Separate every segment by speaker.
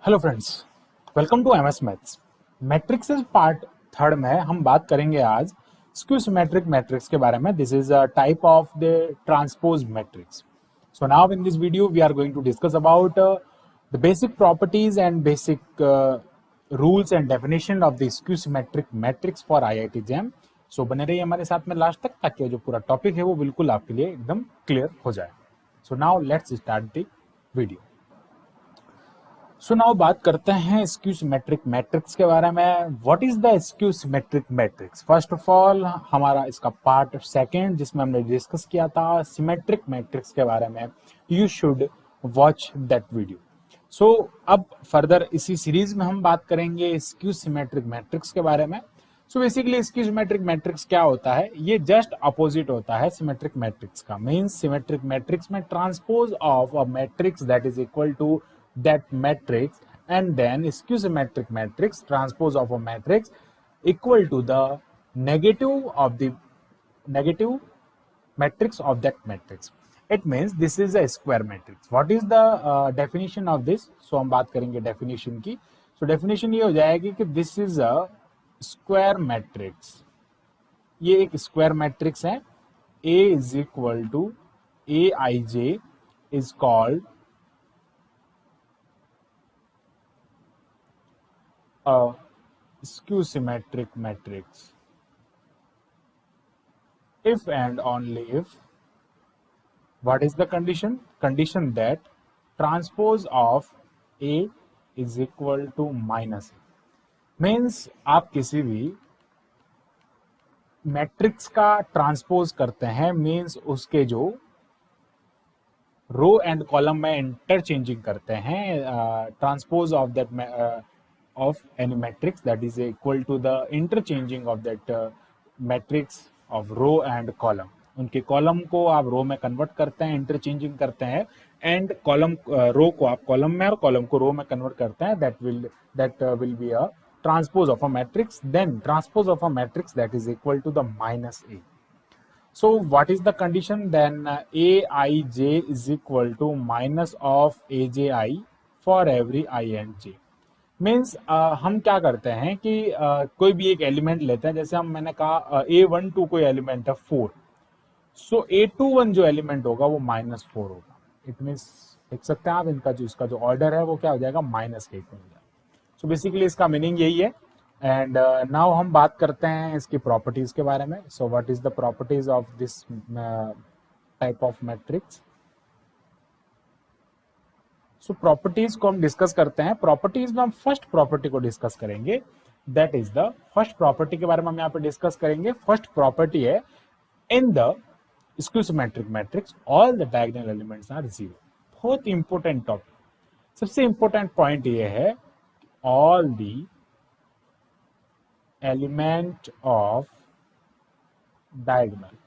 Speaker 1: Hello friends, welcome to MS maths. Matrix part third में हम बात करेंगे आज स्क्यू सिमेट्रिक मैट्रिक्स के बारे में। This is a type of the transpose matrix. So now in this video we are going to discuss about the basic properties and basic rules and definition of the skew symmetric matrix for IIT JAM. So बने रहिए हमारे साथ में last तक, ताकि जो पूरा topic है वो बिल्कुल आपके लिए एकदम क्लियर हो जाए। So now let's start the video. So now बात करते हैं स्क्यू सिमेट्रिक मैट्रिक्स के बारे में। What is the skew symmetric matrix? First of all हमारा इसका पार्ट सेकंड जिसमें हमने डिस्कस किया था सिमेट्रिक मैट्रिक्स के बारे में, you should watch that video. So अब फर्दर इसी सीरीज में हम बात करेंगे स्क्यू सिमेट्रिक मैट्रिक्स के बारे में। So basically skew symmetric matrix क्या होता है? ये जस्ट अपोजिट होता है सिमेट्रिक मैट्रिक्स का। मींस सिमेट्रिक मैट्रिक्स में transpose of a matrix that is equal to that matrix, and then skew symmetric matrix transpose of a matrix equal to the negative matrix of that matrix. It means this is a square matrix. What is the definition of this? So हम बात करेंगे definition की। So definition ये हो जाएगी कि this is a square matrix। ये एक square matrix है। A is equal to Aij is called a skew symmetric matrix if and only if, what is the condition that transpose of A is equal to minus A। Means आप किसी भी matrix का transpose करते हैं, means उसके जो row and column में interchanging करते हैं, transpose of that of any matrix that is equal to the interchanging of that matrix of row and column। उनके कॉलम को आप रो में कन्वर्ट करते हैं, इंटरचेंजिंग करते हैं, एंड कॉलम रो को आप कॉलम में और कॉलम को रो में कन्वर्ट करते हैं। that will be a transpose of a matrix, then transpose of a matrix that is equal to the minus A। so what is the condition? then Aij is equal to minus of Aji for every I and j। Means हम क्या करते हैं कि कोई भी एक element लेते हैं। जैसे मैंने कहा A12 कोई एलिमेंट है 4, सो A21 जो एलिमेंट होगा वो -4 होगा। इट मीन्स देख सकते हैं आप, इनका जो ऑर्डर है वो क्या हो जाएगा, -8 हो जाएगा। सो बेसिकली इसका मीनिंग यही है। एंड नाउ हम बात करते हैं इसकी प्रॉपर्टीज के बारे में। So what is the properties of this type of matrix? So properties को हम डिस्कस करते हैं। प्रॉपर्टीज में हम फर्स्ट प्रॉपर्टी को डिस्कस करेंगे। That is the first property के बारे में हम यहाँ पे डिस्कस करेंगे। फर्स्ट प्रॉपर्टी है, in the skew symmetric matrix all the diagonal elements are zero. बहुत इंपॉर्टेंट टॉपिक। सबसे इंपॉर्टेंट पॉइंट ये है, all the element of diagonal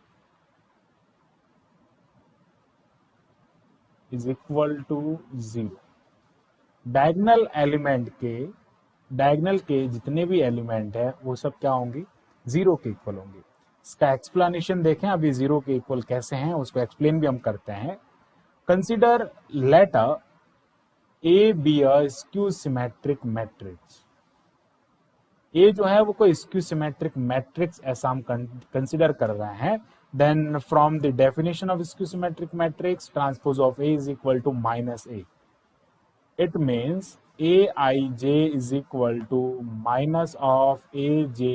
Speaker 1: is equal to zero. Diagonal के जितने भी एलिमेंट है वो सब क्या होंगे, जीरो के इक्वल होंगे। इसका एक्सप्लेनेशन देखें, अभी जीरो के इक्वल कैसे हैं उसको एक्सप्लेन भी हम करते हैं। Consider let A B a skew symmetric matrix. A जो है वो कोई स्क्यू सिमेट्रिक मैट्रिक्स ऐसा हम कंसिडर कर रहे हैं। then from the definition of skew symmetric matrix, transpose of A is equal to minus A। it means Aij is equal to minus of Aji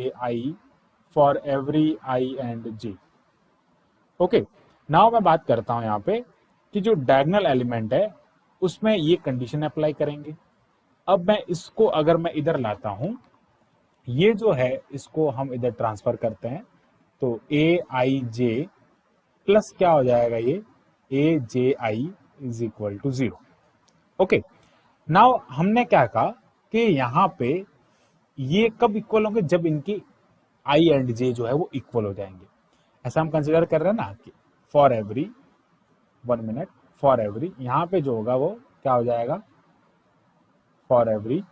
Speaker 1: for every I and j। Okay, now मैं बात करता हूं यहाँ पे कि जो diagonal element है उसमें ये कंडीशन अप्लाई करेंगे। अब मैं इसको अगर मैं इधर लाता हूं, ये जो है इसको हम इधर ट्रांसफर करते हैं, तो Aij प्लस क्या हो जाएगा, ये Aji is equal to 0। Okay, now हमने क्या कहा कि यहां पे ये कब इक्वल होंगे, जब इनकी I एंड J जो है वो इक्वल हो जाएंगे। ऐसा हम कंसिडर कर रहे हैं ना कि for every 1 minute, for every यहां पे जो होगा वो क्या हो जाएगा, for every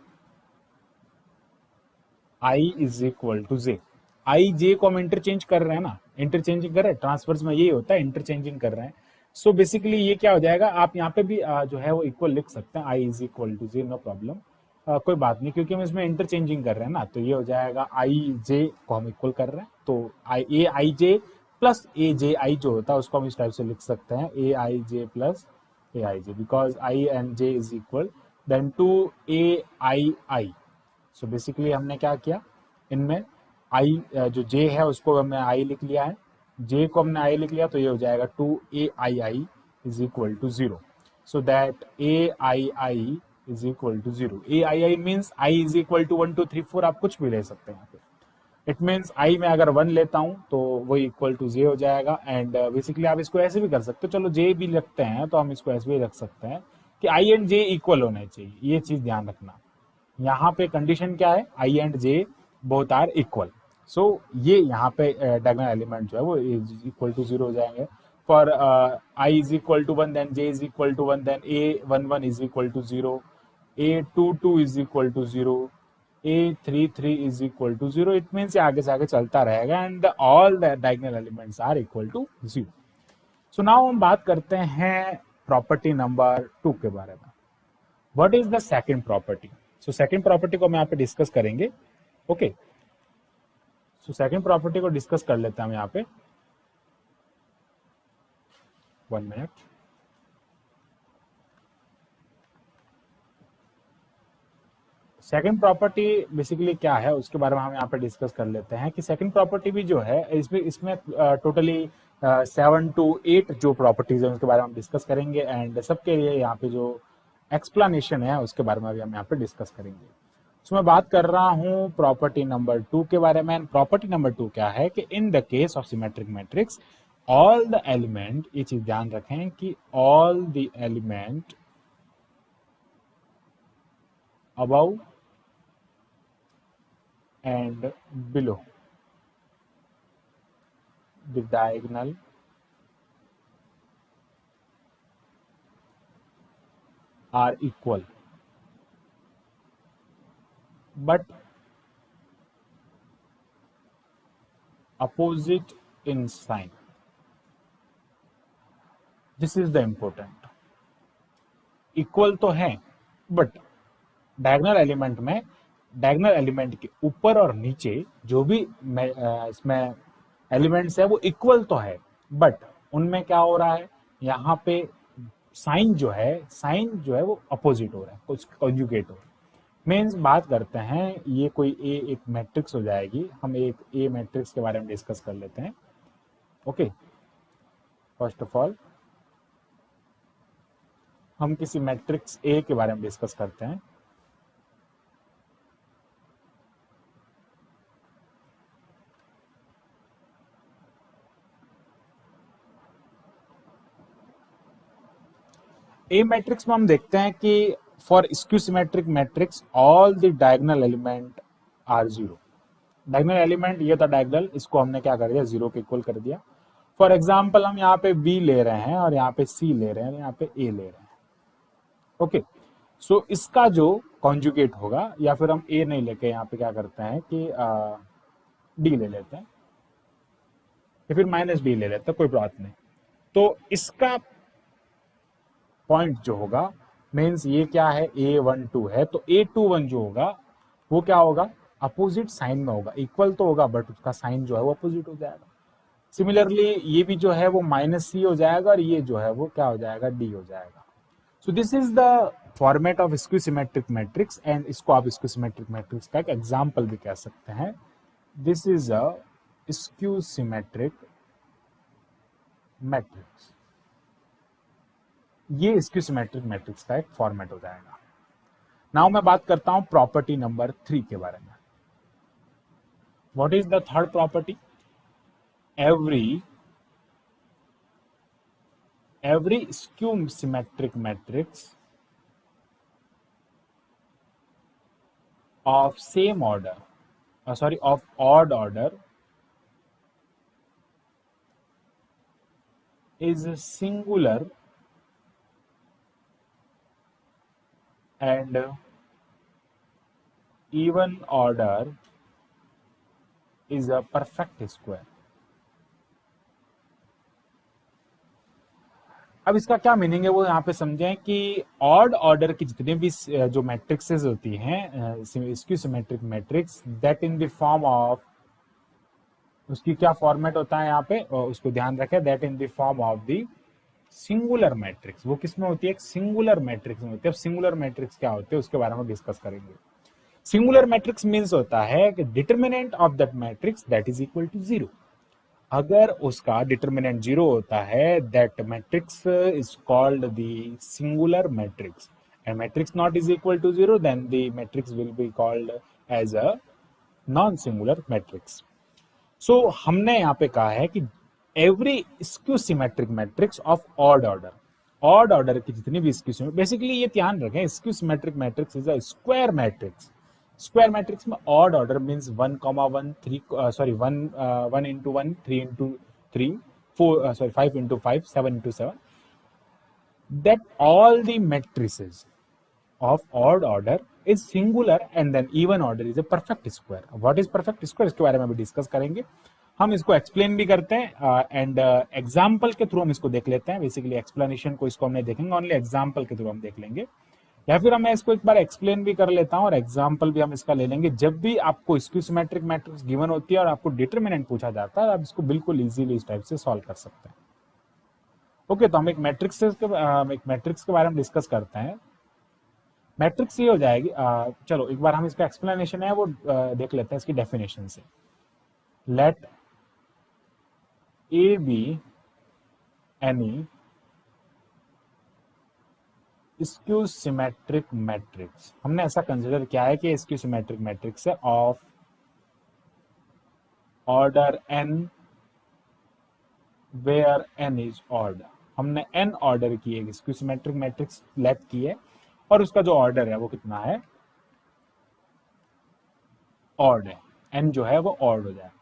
Speaker 1: I is equal to J। I J को हम इंटरचेंज कर रहे हैं ना, इंटरचेंजिंग कर रहे हैं, ट्रांसफर्स में यही होता है, इंटरचेंजिंग कर रहे हैं। बेसिकली ये क्या हो जाएगा, आप यहाँ पे भी जो है वो इक्वल लिख सकते हैं, I is equal to J, no problem. कोई बात नहीं, क्योंकि हम इसमें इंटरचेंजिंग कर रहे हैं ना, तो ये हो जाएगा आई जे को हम इक्वल कर रहे हैं, तो आई जे प्लस ए जे आई जो होता है उसको हम इस टाइप से लिख सकते हैं, A I J plus A I J, because I and J is equal then to A I I. So basically हमने क्या किया, इनमें आई जो जे है उसको हमने आई लिख लिया है, जे को हमने आई लिख लिया, तो ये हो जाएगा to A I I is equal to zero. So that A I I is equal to zero. A I I means I is equal to 1 2 3 4, आप कुछ भी ले सकते हैं यहाँ पे। इट मीन्स आई में अगर 1 लेता हूं तो वो इक्वल टू जे हो जाएगा। एंड बेसिकली आप इसको ऐसे भी कर सकते हो, चलो जे भी रखते हैं तो हम इसको ऐसे भी रख सकते हैं कि आई एंड जे इक्वल होने चाहिए, ये चीज ध्यान रखना। यहाँ पे कंडीशन क्या है, I and J both are equal. So ये यहाँ पे डायगोनल एलिमेंट जो है वो इज इक्वल टू जीरो हो जाएंगे। For I is equal to 1 then J is equal to 1, then A 1 1 is equal to 0, A 2 2 is equal to 0, A 3 3 is equal to 0। It means आगे से आगे चलता रहेगा and all the diagonal elements are equal to 0। So now हम बात करते हैं property number 2 के बारे में। What is the second property? So second property को हम यहाँ पे डिस्कस करेंगे। ओके, सो सेकंड प्रॉपर्टी को डिस्कस कर लेते हैं हम यहाँ पे। 1 मिनट। सेकंड प्रॉपर्टी बेसिकली क्या है उसके बारे में हम यहाँ पे डिस्कस कर लेते हैं कि सेकंड प्रॉपर्टी भी जो है इसमें टोटली 7 to 8 जो प्रॉपर्टीज है उसके बारे में हम डिस्कस करेंगे। एंड सबके लिए यहाँ पे जो एक्सप्लेनेशन है उसके बारे में भी हम यहाँ पे डिस्कस करेंगे। सो मैं बात कर रहा हूँ प्रॉपर्टी नंबर 2 के बारे में। प्रॉपर्टी नंबर 2 क्या है कि in the case of symmetric matrix all the element, ये चीज ध्यान रखें कि all the element above and below the diagonal are equal but opposite in sign. This is the important. Equal तो है but डायगोनल एलिमेंट में diagonal element के ऊपर और नीचे जो भी इसमें एलिमेंट्स है वो इक्वल तो है, बट उनमें क्या हो रहा है, यहाँ पे साइन जो है वो अपोजिट हो रहा है, कुछ कॉन्जुगेट हो रहा है। मीन्स बात करते हैं, ये कोई ए एक मैट्रिक्स हो जाएगी। हम एक ए मैट्रिक्स के बारे में डिस्कस कर लेते हैं। ओके, फर्स्ट ऑफ ऑल हम किसी मैट्रिक्स ए के बारे में डिस्कस करते हैं। ए मैट्रिक्स में हम देखते हैं कि for skew symmetric matrix all the diagonal element are zero. Diagonal element ये था डायगोनल, इसको हमने क्या कर दिया, जीरो के इक्वल कर दिया। फॉर एग्जाम्पल हम यहाँ पे बी ले रहे हैं और यहाँ पे सी ले रहे हैं, यहाँ पे ए ले रहे हैं। ओके, सो इसका जो कॉन्जुगेट होगा, या फिर हम ए नहीं लेके यहाँ पे क्या करते हैं कि डी ले लेते हैं, या फिर माइनस डी ले लेते हैं, कोई बात नहीं। तो इसका पॉइंट जो होगा, मीन्स ये क्या है, A12 है, तो A21 जो होगा वो क्या होगा, अपोजिट साइन में होगा। इक्वल तो होगा बट उसका साइन जो है वो अपोजिट हो जाएगा। सिमिलरली ये भी जो है वो माइनस सी हो जाएगा और ये जो है वो क्या हो जाएगा, डी हो जाएगा। So this is the format of skew symmetric matrix. And इसको आप स्क्यू सिमेट्रिक मैट्रिक्स का एक एग्जाम्पल भी कह सकते हैं। This is a skew symmetric matrix. ये स्क्यू सिमेट्रिक मैट्रिक्स का एक फॉर्मेट हो जाएगा। नाउ मैं बात करता हूं प्रॉपर्टी नंबर 3 के बारे में। What is the third property? every skew symmetric matrix of same order, of odd order is singular and even order is a perfect square. अब इसका क्या मीनिंग है वो यहाँ पे समझें कि ऑड ऑर्डर की जितने भी जो मैट्रिक्सेस होती हैं skew symmetric matrix that in the form of, उसकी क्या फॉर्मेट होता है यहाँ पे, उसको ध्यान रखें, that in the form of the singular matrix. वो किस में होती है, एक सिंगुलर मैट्रिक्स में होती है। अब सिंगुलर मैट्रिक्स क्या होते हैं उसके बारे में डिस्कस करेंगे। सिंगुलर मैट्रिक्स मीन्स होता है कि determinant of that matrix that is equal to zero. अगर उसका डिटर्मिनेंट जीरो होता है that matrix is called the singular matrix, and matrix not is equal to zero then the matrix will be called as a non singular matrix. So हमने यहाँ पे कहा है कि every skew symmetric matrix of odd order की जितनी भी skew, basically ये ध्यान रखें skew symmetric matrix is a square matrix. Square matrix में odd order means 1, 3 sorry 1 into 1, 3 into 3, 4 sorry 5 into 5, 7 into 7, that all the matrices of odd order is singular and then even order is a perfect square. What is perfect square इसके बारे में भी discuss करेंगे, हम इसको explain भी करते हैं एंड एग्जाम्पल के थ्रू हम इसको देख लेते हैं। बेसिकली एक्सप्लेनेशन को इसको हम नहीं देखेंगे, ओनली एग्जाम्पल के थ्रू हम देख लेंगे, या फिर मैं इसको एक बार एक्सप्लेन भी कर लेता हूं और एग्जाम्पल भी हम इसका ले लेंगे। जब भी आपको स्क्यू सिमेट्रिक मैट्रिक्स गिवन होती है और आपको डिटरमिनेंट पूछा जाता है, आप इसको बिल्कुल इजीली इस टाइप से सॉल्व कर सकते हैं। ओके, तो हम एक मैट्रिक्स के बारे में डिस्कस करते हैं। मैट्रिक्स ये हो जाएगी, चलो एक बार हम इसका एक्सप्लेनेशन है वो देख लेते हैं इसकी डेफिनेशन से। Let A B any skew symmetric matrix, हमने ऐसा कंसिडर किया है कि स्क्यू सिमेट्रिक मैट्रिक्स है of order n where n is order. हमने n ऑर्डर की एक स्क्यू सिमेट्रिक मैट्रिक्स लेट की है और उसका जो ऑर्डर है वो कितना है, ऑड है, n जो है वो ऑड हो जाएगा।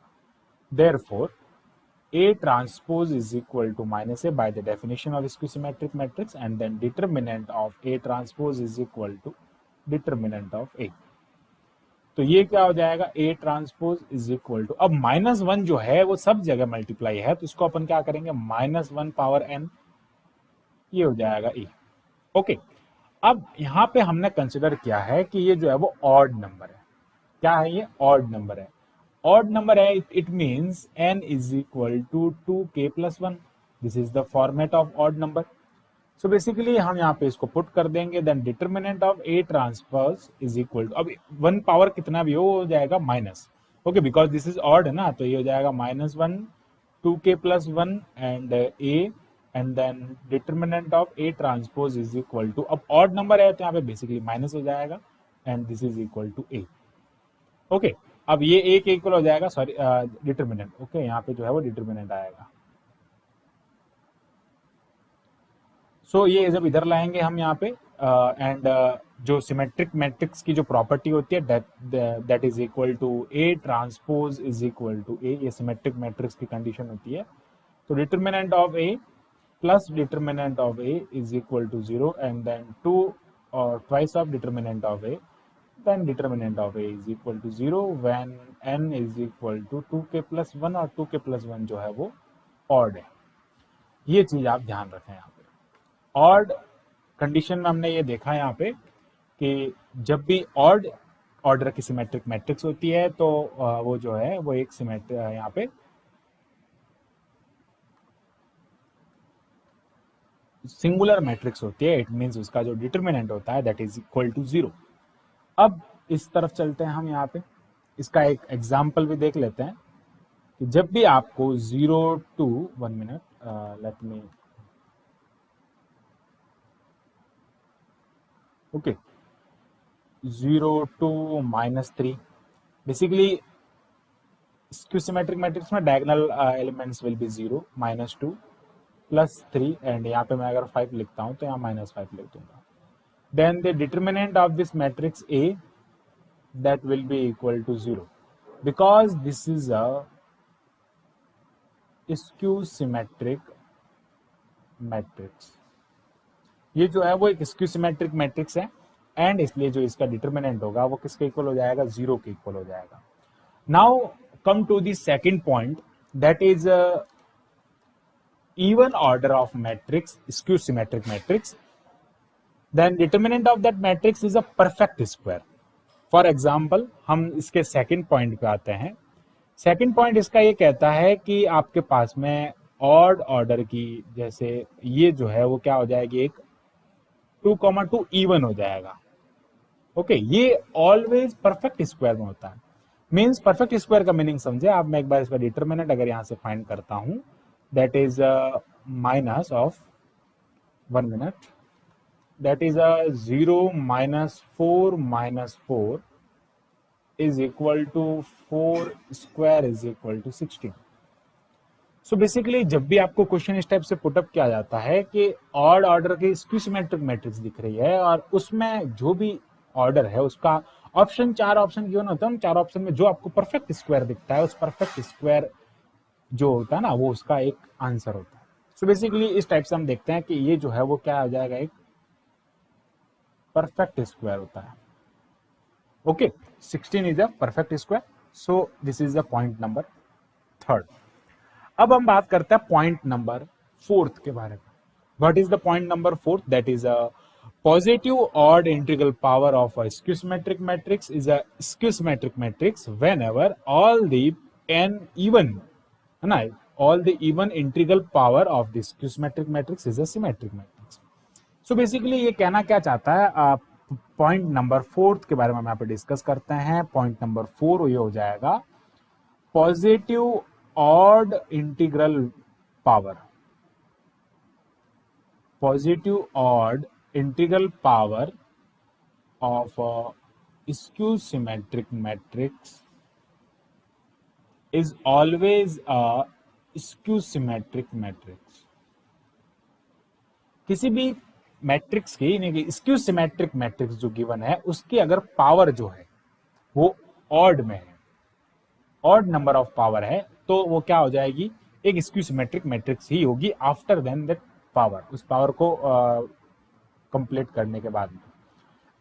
Speaker 1: Therefore A transpose is equal to minus A by the definition of skew symmetric matrix, and then determinant of A transpose is equal to determinant of A। तो ये क्या हो जाएगा, A transpose is equal to, अब -1 जो है वो सब जगह मल्टीप्लाई है तो इसको अपन क्या करेंगे, -1 पावर n, ये हो जाएगा A। ओके, अब यहाँ पे हमने कंसिडर किया है कि ये जो है वो ऑड नंबर है। क्या है ये, ऑड नंबर है। ऑड नंबर है, it means n is equal to 2k plus 1। This is the format of odd number. So basically हम यहाँ पे इसको पुट कर देंगे, then determinant of A transpose is equal to, अब 1 पावर कितना भी हो जाएगा minus, okay because this is odd है ना, तो ये हो जाएगा -1 2k plus 1 and A and then determinant of A transpose is equal to, अब ऑड नंबर है तो यहाँ पे बेसिकली माइनस हो जाएगा and this is equal to A। Okay, अब ये A के इक्वल हो जाएगा, सॉरी डिटरमिनेंट, ओके यहाँ पे जो है वो डिटरमिनेंट आएगा। सो ये जब इधर लाएंगे हम यहाँ पे एंड जो सिमेट्रिक मैट्रिक्स की जो प्रॉपर्टी होती है that is equal to A transpose is equal to A, ये सिमेट्रिक मैट्रिक्स की कंडीशन होती है। तो determinant of A plus determinant of A is equal to 0 and then 2 और twice of determinant of A, then determinant of A is equal to 0 when n is equal to 2k plus 1 और 2k plus 1 जो है वो odd है। ये चीज आप ध्यान रखें यहाँ पे। ऑड कंडीशन में हमने ये देखा यहाँ पे कि जब भी ऑड ऑर्डर की सिमेट्रिक मैट्रिक्स होती है तो वो जो है वो एक सिमेट्रिक यहाँ पे सिंगुलर मैट्रिक्स होती है। इट मींस उसका जो डिटरमिनेंट होता है दैट इज इक्वल टू 0। अब इस तरफ चलते हैं हम यहाँ पे, इसका एक एग्जाम्पल भी देख लेते हैं कि जब भी आपको 0 to 1 minute let me, okay 0 to -3, basically skew symmetric matrix में diagonal elements will be 0, -2 +3 and यहाँ पे मैं अगर 5 लिखता हूँ तो यहाँ -5 लिख दूंगा। Then the determinant of this matrix A that will be equal to 0 because this is a skew symmetric matrix। ये जो है वो एक स्क्यू सिमेट्रिक मैट्रिक्स है एंड इसलिए जो इसका डिटरमिनेंट होगा वो किसके इक्वल हो जाएगा, 0 के इक्वल हो जाएगा। Now come to the second point that is even order of matrix skew symmetric matrix, then determinant of that matrix is a perfect square. For example हम इसके सेकंड पॉइंट पे आते हैं. सेकंड पॉइंट इसका ये कहता है कि आपके पास में ऑड ऑर्डर की, जैसे ये जो है वो क्या हो जाएगी, एक 2,2 इवन हो जाएगा. ओके, ये ऑलवेज परफेक्ट स्क्वायर में होता है. मीन्स परफेक्ट स्क्वायर का मीनिंग समझे आप. मैं एक बार इसका डिटरमिनेंट अगर यहां से फाइंड करता हूं, that is minus of 1 minute, that is a 0 minus 4 minus 4 is equal to 4 square is equal to 16. So basically जब भी आपको क्वेश्चन इस टाइप से पुटअप किया जाता है कि ऑड ऑर्डर की स्क्यू सिमेट्रिक मैट्रिक्स दिख रही है और उसमें जो भी ऑर्डर है उसका ऑप्शन, 4 ऑप्शन गिवन होता है, उन 4 ऑप्शन में जो आपको परफेक्ट स्क्वायर दिखता है उस परफेक्ट स्क्वायर जो होता है ना वो उसका एक आंसर होता है. सो बेसिकली इस टाइप से हम देखते हैं कि ये जो है वो क्या आ जाएगा, एक परफेक्ट स्क्वायर होता है. Okay, 16 is a perfect square. So this is the point number third. अब हम बात करते हैं पॉइंट नंबर फोर्थ के बारे में. What is the point number fourth? That is a positive odd integral power of a skew symmetric matrix is a skew symmetric matrix whenever all the n even, है ना, all the even integral power of the skew symmetric matrix is a symmetric matrix. So basically ये कहना क्या चाहता है, point number fourth के बारे में हम यहाँ पे डिस्कस करते हैं. पॉइंट नंबर 4 ये हो जाएगा positive odd integral power. Positive odd integral power of skew symmetric matrix is always a skew symmetric matrix. किसी भी मैट्रिक्स की स्क्यू सिमेट्रिक मैट्रिक्स जो गिवन है उसकी अगर पावर जो है वो ऑड में है, ऑड नंबर ऑफ पावर है, तो वो क्या हो जाएगी, एक स्क्यू सिमेट्रिक मैट्रिक्स ही होगी आफ्टर देन दैट पावर, उस पावर को कंप्लीट करने के बाद में.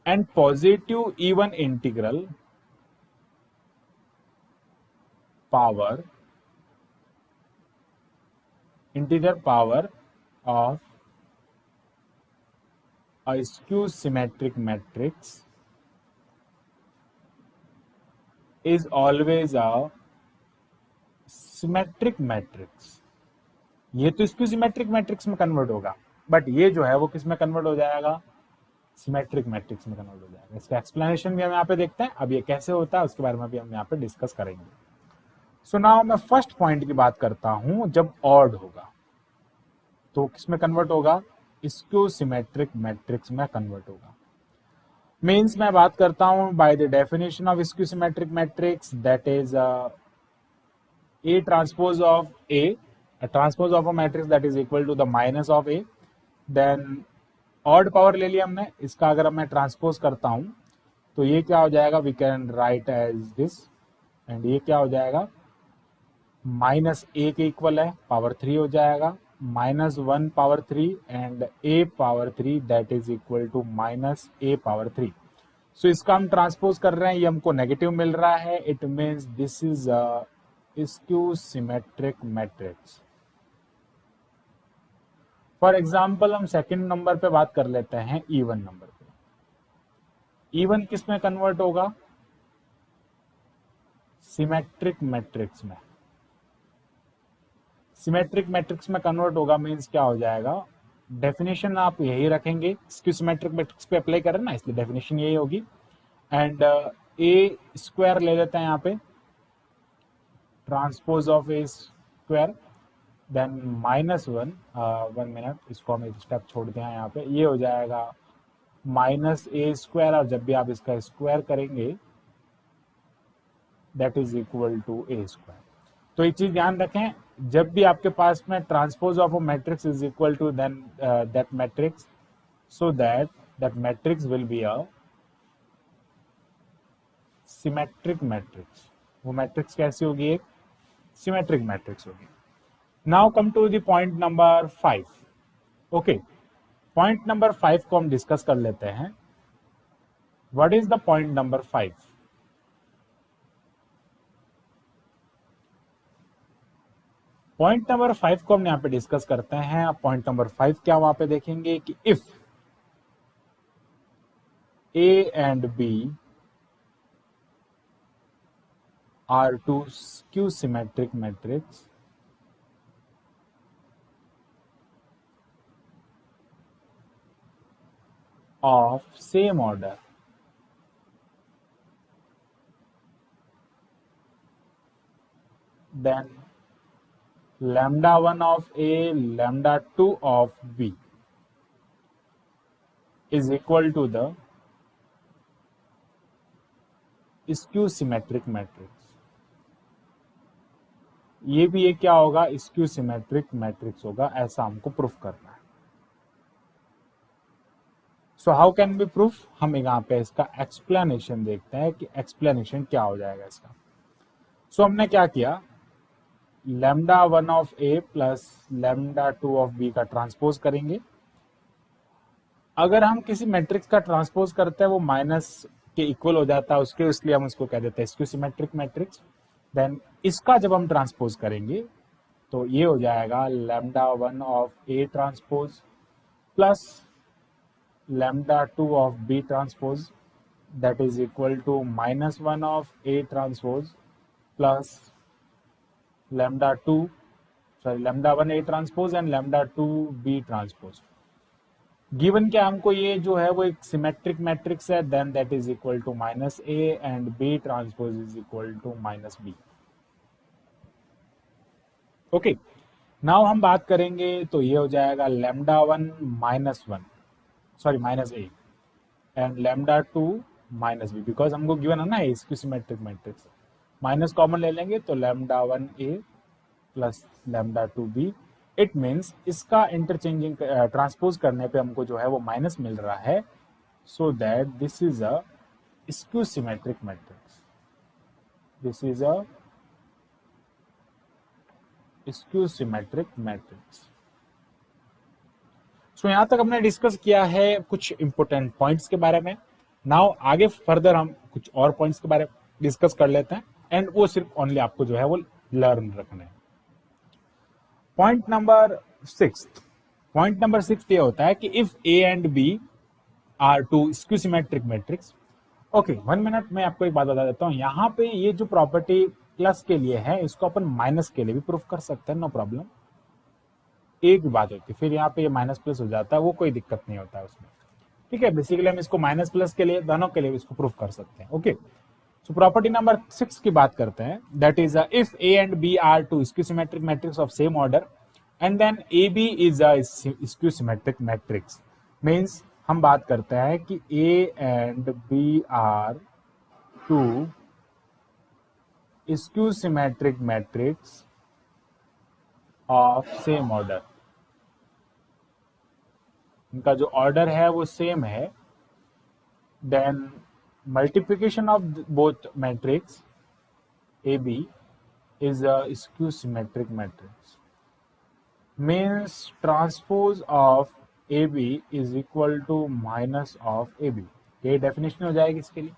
Speaker 1: And positive even integral power, integer power of a skew symmetric matrix is always a symmetric matrix. ये तो स्क्यू सिमेट्रिक मैट्रिक्स में कन्वर्ट होगा, बट ये जो है वो किस में कन्वर्ट हो जाएगा, सिमेट्रिक मैट्रिक्स में कन्वर्ट हो जाएगा. इसका एक्सप्लेनेशन भी हम यहाँ पे देखते हैं. अब ये कैसे होता है उसके बारे में भी हम यहाँ पे डिस्कस करेंगे. सो नाउ मैं फर्स्ट पॉइंट की बात करता हूं. जब ऑड होगा तो किस में कन्वर्ट होगा, स्क्यू सिमेट्रिक मैट्रिक्स में कन्वर्ट होगा. मीन्स मैं बात करता हूं by the definition of skew symmetric matrix, that is A transpose of A, transpose of a matrix that is equal to the minus of A. Then odd power ले लिया हमने, इसका अगर मैं ट्रांसपोज करता हूं तो ये क्या हो जाएगा, we can write as this, and ये क्या हो जाएगा, माइनस ए के इक्वल है, पावर 3 हो जाएगा, -1 power 3 and a power 3 that is equal to minus a power 3. So इसका हम ट्रांसपोज कर रहे हैं, ये हमको नेगेटिव मिल रहा है. It means this is a skew symmetric matrix. For example हम सेकंड नंबर पे बात कर लेते हैं, इवन नंबर पे. इवन किस में कन्वर्ट होगा, सिमेट्रिक मैट्रिक्स में. सिमेट्रिक मैट्रिक्स में कन्वर्ट होगा मींस क्या हो जाएगा, डेफिनेशन आप यही रखेंगे, स्क्यू सिमेट्रिक मैट्रिक्स पे अप्लाई कर रहे हैं ना, इसलिए डेफिनेशन यही होगी. एंड ए स्क्वायर ले लेते हैं यहाँ पे, transpose of A square, then -1, 1 minute, इसको हम एक स्टेप छोड़ दिया यहाँ पे, ये हो जाएगा माइनस ए स्क्वायर, और जब भी आप इसका स्क्वायर करेंगे that is equal to A square. तो एक चीज ध्यान रखें, जब भी आपके पास में transpose of a matrix is equal to then that matrix, so that matrix will be a symmetric matrix. वो मैट्रिक्स कैसी होगी, एक सिमेट्रिक मैट्रिक्स होगी. Now come to the point number 5. Okay, point number 5 को हम डिस्कस कर लेते हैं. What is the point number 5? Point number 5 को हम यहाँ पे डिस्कस करते हैं। पॉइंट नंबर 5 क्या वहां पे देखेंगे कि if A and B are two skew symmetric matrix of same order, then lambda 1 of A, lambda 2 of B is equal to the skew symmetric matrix। ये भी एक क्या होगा, स्क्यू सिमेट्रिक मैट्रिक्स होगा, ऐसा हमको प्रूफ करना है। So how can be proof, हम यहाँ पे इसका एक्सप्लेनेशन देखते हैं कि एक्सप्लेनेशन क्या हो जाएगा इसका। सो हमने क्या किया, lambda 1 of A plus lambda 2 of B का ट्रांसपोज करेंगे। अगर हम किसी मैट्रिक्स का ट्रांसपोज करते हैं वो माइनस के इक्वल हो जाता है उसके, इसलिए हम उसको कह देते हैं स्क्यू सिमेट्रिक मैट्रिक्स। देन इसका जब हम ट्रांसपोज करेंगे तो ये हो जाएगा lambda 1 of A transpose plus lambda 2 of B transpose, that is equal to minus 1 of A transpose plus lambda 1 A transpose and lambda 2 B transpose. Given क्या हमको, ये जो है वो एक सिमेट्रिक मैट्रिक्स है, then that is equal to minus A and B transpose is equal to minus B. Okay, now हम बात करेंगे तो ये हो जाएगा lambda 1 minus A and lambda 2 minus B, because हमको गिवन है ना इसकी सिमेट्रिक मैट्रिक्स। माइनस कॉमन ले लेंगे तो lambda 1 A plus lambda 2 B. It means इसका इंटरचेंजिंग ट्रांसपोज करने पे हमको जो है वो माइनस मिल रहा है, so that this is a skew symmetric matrix. This is a skew symmetric matrix. So यहां तक हमने डिस्कस किया है कुछ इंपोर्टेंट पॉइंट्स के बारे में। नाउ आगे फर्दर हम कुछ और पॉइंट्स के बारे में डिस्कस कर लेते हैं, एंड वो सिर्फ ओनली आपको जो है वो लर्न रखना है। पॉइंट नंबर 6 ये होता है कि if A and B are two skew symmetric matrix. Okay, 1 minute में आपको एक बात बता देता हूं। यहाँ पे ये जो प्रॉपर्टी प्लस के लिए है इसको अपन माइनस के लिए भी प्रूफ कर सकते हैं, नो प्रॉब्लम। एक बात होती है, फिर यहाँ पे ये माइनस प्लस हो जाता है, वो कोई दिक्कत नहीं होता है उसमें। ठीक है, बेसिकली हम इसको माइनस प्लस के लिए, दोनों के लिए इसको प्रूफ कर सकते हैं। ओके, सो प्रॉपर्टी नंबर 6 की बात करते हैं, that is if A and B are two skew symmetric matrix of same order and then A B is a skew symmetric matrix. Means हम बात करते हैं कि A and B are two skew symmetric matrix of same order. इनका जो order है वो same है, then multiplication of both matrix AB is a skew symmetric matrix. Means transpose of AB is equal to minus of AB। ये definition हो जाएगी इसके लिए।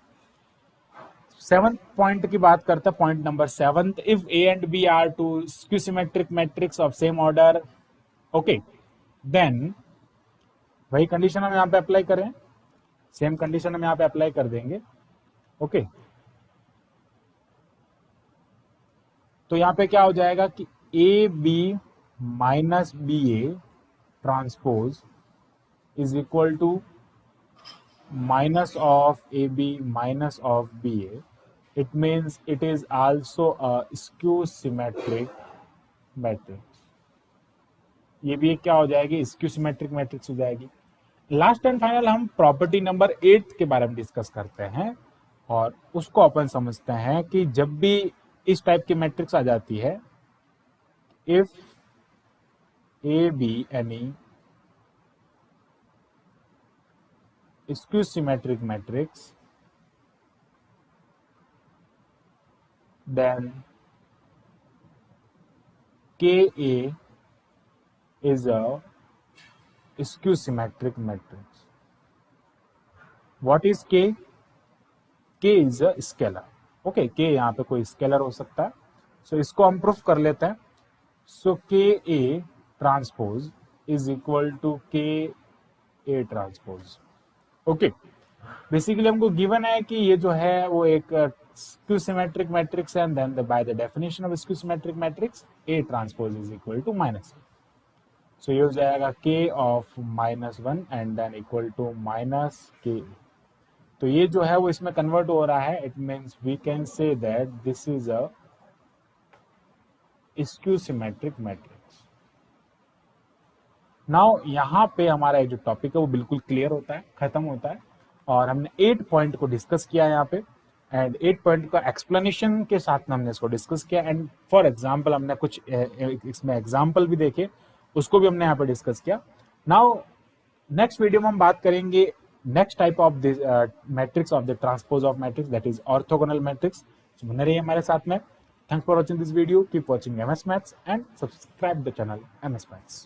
Speaker 1: 7th पॉइंट की बात करते हैं, point number 7, if A and B are two skew symmetric matrix of same order, okay, then वही कंडीशन हम यहाँ पे अप्लाई करें, सेम कंडीशन हम यहाँ पे अप्लाई कर देंगे। ओके, तो यहाँ पे क्या हो जाएगा कि A B minus B A transpose is equal to minus of A B minus of B A. It means it is also a skew symmetric matrix. ये भी एक क्या हो जाएगी, स्क्यू सिमेट्रिक मैट्रिक्स हो जाएगी। लास्ट एंड फाइनल हम property number 8 के बारे में डिस्कस करते हैं, और उसको अपन समझते हैं कि जब भी इस टाइप की मैट्रिक्स आ जाती है, if A B any skew symmetric matrix then K A is a skew symmetric matrix. What is K? K is a scalar. Okay, K यहाँ पे कोई स्केलर हो सकता है। So इसको हम प्रूफ कर लेते हैं। So K A transpose is equal to K A transpose. Okay, basically हमको गिवन है कि ये जो है वो एक स्क्यू सिमेट्रिक मैट्रिक्स है, and then by the definition of skew symmetric matrix A transpose is equal to minus. So ये हो जाएगा k of -1 and then equal to minus K. तो ये जो है वो इसमें कन्वर्ट हो रहा है। It means we can say that this is a skew symmetric matrix. Now यहाँ पे हमारा जो टॉपिक है वो बिल्कुल क्लियर होता है, खत्म होता है, और हमने 8 पॉइंट को डिस्कस किया यहाँ पे, एंड 8 पॉइंट का एक्सप्लेनेशन के साथ में हमने इसको डिस्कस किया, एंड फॉर एग्जाम्पल हमने कुछ इसमें एग्जाम्पल भी देखे, उसको भी हमने यहाँ पे डिस्कस किया। नाउ नेक्स्ट वीडियो में हम बात करेंगे next type of this matrix of the transpose of matrix, that is orthogonal matrix. बने रहिए हमारे साथ में। Thanks for watching this video, keep watching MS Maths and subscribe the channel MS Maths।